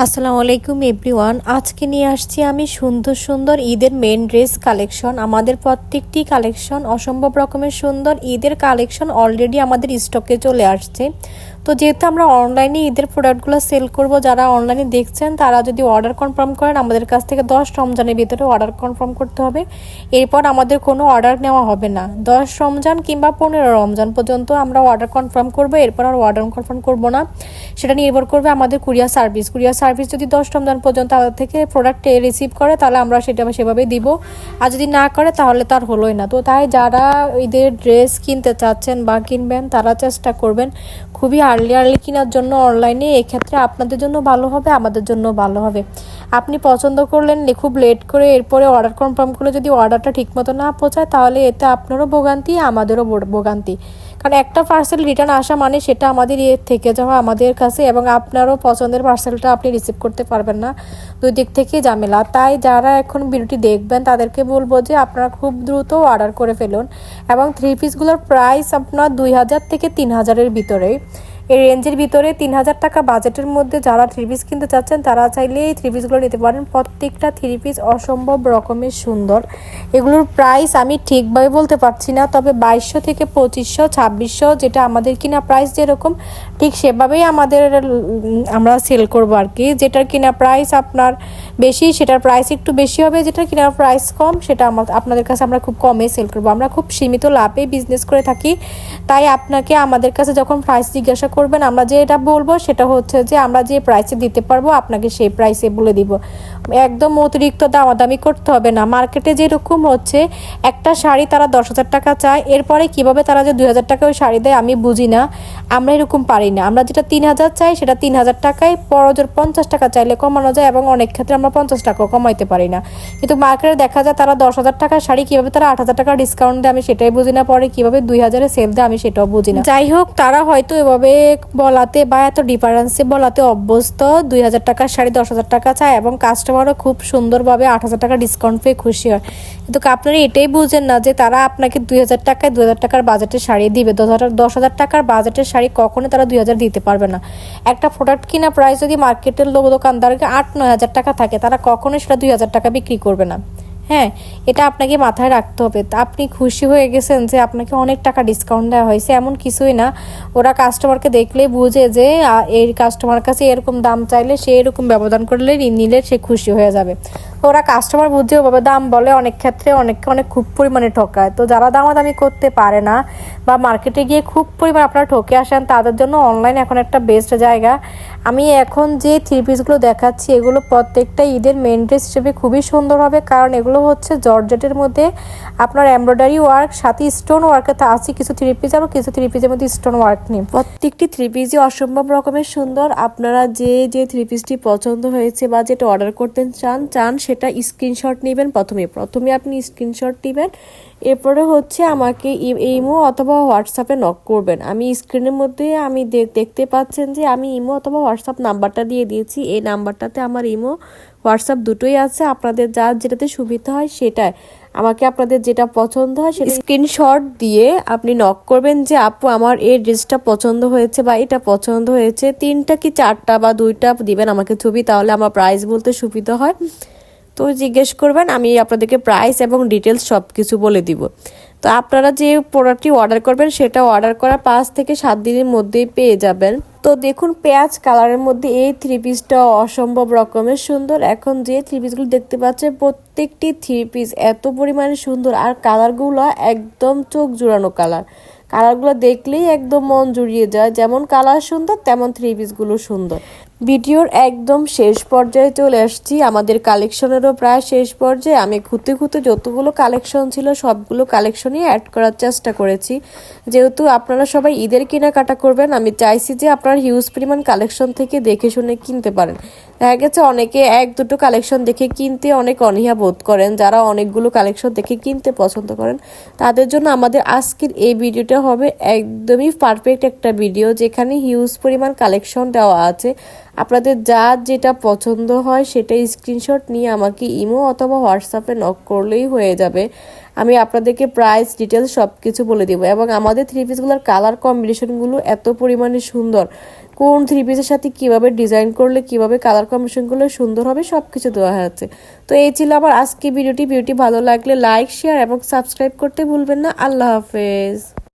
আসসালামু আলাইকুম এভরিওয়ান। আজকে নিয়ে আসছি আমি সুন্দর সুন্দর ঈদের মেন ড্রেস কালেকশন। আমাদের প্রত্যেকটি কালেকশন অসম্ভব রকমের সুন্দর। ঈদের কালেকশন অলরেডি আমাদের স্টকে চলে আসছে। তো যেহেতু আমরা অনলাইনে ঈদের প্রোডাক্টগুলো সেল করব, যারা অনলাইনে দেখছেন তারা যদি অর্ডার কনফার্ম করেন আমাদের কাছ থেকে 10 রমজানের ভিতরে অর্ডার কনফার্ম করতে হবে। এরপর আমাদের কোনো অর্ডার নেওয়া হবে না। 10 রমজান কিংবা 15 রমজান পর্যন্ত আমরা অর্ডার কনফার্ম করব, এরপর আর অর্ডার কনফার্ম করব না। সেটা নির্ভর করবে আমাদের কুরিয়ার সার্ভিস যদি 10 রমজান পর্যন্ত আমাদের থেকে প্রোডাক্ট রিসিভ করে তাহলে আমরা সেটা সেভাবে দিব, আর যদি না করে তাহলে তার হলোই না। তো তাই যারা ঈদের ড্রেস কিনতে চাচ্ছেন বা কিনবেন তারা চেষ্টা করবেন খুবই আর্লি কেনার জন্য অনলাইনে। এক্ষেত্রে আপনাদের জন্য ভালো হবে, আমাদের জন্য ভালো হবে। আপনি পছন্দ করলেন খুব লেট করে, এরপরে অর্ডার কনফার্ম করলে যদি অর্ডারটা ঠিকমতো না পৌঁছায় তাহলে এতে আপনারও ভোগান্তি, আমাদেরও ভোগান্তি। কারণ একটা পার্সেল রিটার্ন আসা মানে সেটা আমাদের থেকে যাওয়া আমাদের কাছে, এবং আপনারও পছন্দের পার্সেলটা আপনি রিসিভ করতে পারবেন না। দুই দিক থেকে ঝামেলা। তাই যারা এখন ভিডিওটি দেখবেন তাদেরকে বলবো যে আপনারা খুব দ্রুত অর্ডার করে ফেলুন, এবং থ্রি পিসগুলোর প্রাইস আপনার 2000 থেকে 3000-এর ভিতরে। এই রেঞ্জের ভিতরে 3000 টাকা বাজেটের মধ্যে যারা থ্রি পিস কিনতে চাচ্ছেন তারা চাইলে এই থ্রি পিসগুলো নিতে পারেন। প্রত্যেকটা থ্রি পিস অসম্ভব রকমের সুন্দর। এগুলোর প্রাইস আমি ঠিকভাবে বলতে পারছি না, তবে 2200 থেকে 2500, 2600 যেটা আমাদের কিনা প্রাইস যেরকম ঠিক সেভাবেই আমরা সেল করবো আর কি। যেটার কিনা প্রাইস আপনার বেশি সেটার প্রাইস একটু বেশি হবে, যেটার কিনা প্রাইস কম সেটা আপনাদের কাছে আমরা খুব কমে সেল করবো। আমরা খুব সীমিত লাভে বিজনেস করে থাকি। তাই আপনাকে আমাদের কাছে যখন প্রাইস জিজ্ঞাসা করবেন আমরা যেটা বলবো সেটা হচ্ছে যে আমরা যে প্রাইসে দিতে পারবো আপনাকে সেই প্রাইসে বলে দিব। একদম অতিরিক্ত দামাদামি করতে হবে না। মার্কেটে যেরকম হচ্ছে একটা শাড়ি তারা 10,000 টাকা চায়, এরপরে কিভাবে তারা যে 2000 টাকা ওই শাড়ি দেয় আমি বুঝি না। আমরা এরকম পারি না। আমরা যেটা 3000 চাই সেটা 3000 টাকায় 50 টাকা চাইলে কমানো যায়, এবং অনেক ক্ষেত্রে আমরা 50 টাকাও কমাইতে পারি না। কিন্তু মার্কেটে দেখা যায় তারা 10,000 টাকার শাড়ি কিভাবে তারা 8,000 টাকা ডিসকাউন্ট দেয় আমি সেটাই বুঝি না, পরে কিভাবে 2000-এ সেল দেয় আমি সেটাও বুঝি না। যাই হোক, তারা হয়তো এভাবে বলাতে বা এত ডিফারেন্সে বলাতে অভ্যস্ত। 2000 টাকার শাড়ি 10,000 টাকা চায়, এবং কাস্টমারও খুব সুন্দরভাবে 8,000 টাকা ডিসকাউন্ট পেয়ে খুশি হয়। কিন্তু আপনারা এটাই বুঝেন না যে তারা আপনাকে 2000 টাকায় 2000 টাকার বাজেটের শাড়ি দিবে। 10,000 টাকার বাজেটের শাড়ি কখনো তারা 2000 দিতে পারবে না। একটা প্রোডাক্ট কিনা প্রাইস যদি মার্কেটের দোকানদারকে 8-9 হাজার টাকা থাকে তারা কখনোই সেটা 2000 টাকা বিক্রি করবে না। হ্যাঁ, এটা আপনাকে মাথায় রাখতে হবে। আপনি খুশি হয়ে গেছেন যে আপনাকে অনেক টাকা ডিসকাউন্ট দেওয়া হয়েছে, এমন কিছুই না। ওরা কাস্টমারকে দেখলেই বুঝে যে এই কাস্টমার কাছে এরকম দাম চাইলে সে এরকম ব্যবধান করলে নিলে সে খুশি হয়ে যাবে। ওরা কাস্টমার বুঝে ওভাবে দাম বলে, অনেক ক্ষেত্রে অনেক খুব পরিমাণে ঠকায়। তো যারা দামাদামি করতে পারে না বা মার্কেটে গিয়ে খুব পরিমাণ আপনারা ঠকে আসেন তাদের জন্য অনলাইন এখন একটা বেস্ট জায়গা। আমি এখন যে থ্রি পিসগুলো দেখাচ্ছি এগুলো প্রত্যেকটা ঈদের মেন ড্রেস হিসেবে খুবই সুন্দর হবে, কারণ এগুলো হচ্ছে জর্জেটের মধ্যে আপনার এমব্রয়ডারি ওয়ার্ক সাথে স্টোন ওয়ার্কে আছে কিছু থ্রি পিস, আবার কিছু থ্রি পিসের মধ্যে স্টোন ওয়ার্ক নেই। প্রত্যেকটি থ্রি পিসই অসম্ভব রকমের সুন্দর। আপনারা যে থ্রি পিসটি পছন্দ হয়েছে বা যেটা অর্ডার করতে চান সেটা স্ক্রিনশট নেবেন। প্রথমে আপনি স্ক্রিনশট নেবেন, এরপরে হচ্ছে আমাকে ইমো অথবা হোয়াটসঅ্যাপে নক করবেন। আমি স্ক্রিনের মধ্যে আমি দেখতে পাচ্ছেন যে আমি ইমো অথবা হোয়াটসঅ্যাপ নাম্বারটা দিয়ে দিয়েছি। এই নাম্বারটাতে আমার ইমো হোয়াটসঅ্যাপ দুটোই আছে। আপনাদের যেটাতে সুবিধা হয় সেটাই আমাকে আপনাদের যেটা পছন্দ হয় সেটা স্ক্রিনশট দিয়ে আপনি নক করবেন যে আপু আমার এই ড্রেসটা পছন্দ হয়েছে বা এটা পছন্দ হয়েছে। 3টা কি 4টা বা 2টা দিবেন আমাকে ছবি, তাহলে আমার প্রাইস বলতে সুবিধা হয়। তো জিজ্ঞেস করবেন, আমি আপনাদেরকে প্রাইস এবং ডিটেলস সব কিছু বলে দিব। তো আপনারা যে প্রোডাক্টটি অর্ডার করবেন সেটা অর্ডার করা 5 থেকে 7 দিনের মধ্যেই পেয়ে যাবেন। তো দেখুন পেঁয়াজ কালারের মধ্যে এই থ্রি পিসটা অসম্ভব রকমের সুন্দর। এখন যে থ্রি পিসগুলো দেখতে পাচ্ছেন প্রত্যেকটি থ্রি পিস এত পরিমাণে সুন্দর, আর কালারগুলো একদম চোখ জুড়ানো কালারগুলো দেখলেই একদম মন জুড়িয়ে যায়। যেমন কালার সুন্দর তেমন থ্রি পিসগুলো সুন্দর। ভিডিওর একদম শেষ পর্যায়ে চলে আসছি, আমাদের কালেকশনেরও প্রায় শেষ পর্যায়ে। আমি খুঁতে যতগুলো কালেকশন ছিল সবগুলো কালেকশনই অ্যাড করার চেষ্টা করেছি। যেহেতু আপনারা সবাই ঈদের কেনাকাটা করবেন, আমি চাইছি যে আপনারা হিউজ পরিমাণ কালেকশন থেকে দেখে শুনে কিনতে পারেন। দেখা গেছে অনেকে 1-2টো কালেকশন দেখে কিনতে অনেক অনীহা বোধ করেন, যারা অনেকগুলো কালেকশন দেখে কিনতে পছন্দ করেন তাদের জন্য আমাদের আজকের এই ভিডিওটা হবে একদমই পারফেক্ট একটা ভিডিও, যেখানে হিউজ পরিমাণ কালেকশন দেওয়া আছে। আপনাদের যেটা পছন্দ হয় সেটা স্ক্রিনশট নিয়ে আমাকে ইমো অথবা হোয়াটসঅ্যাপে নক করলেই হয়ে যাবে। আমি আপনাদেরকে প্রাইস ডিটেলস সব কিছু বলে দেবো, এবং আমাদের থ্রি পিসগুলোর কালার কম্বিনেশনগুলো এত পরিমাণে সুন্দর কোন থ্রি পিসের সাথে কিভাবে ডিজাইন করলে কিভাবে কালার কম্বিনেশন করলে সুন্দর হবে সব কিছু দেওয়া আছে। তো এই ছিল আমার আজকে ভিডিওটি ভালো লাগলে লাইক শেয়ার এবং সাবস্ক্রাইব করতে ভুলবেন না। আল্লাহ হাফেজ।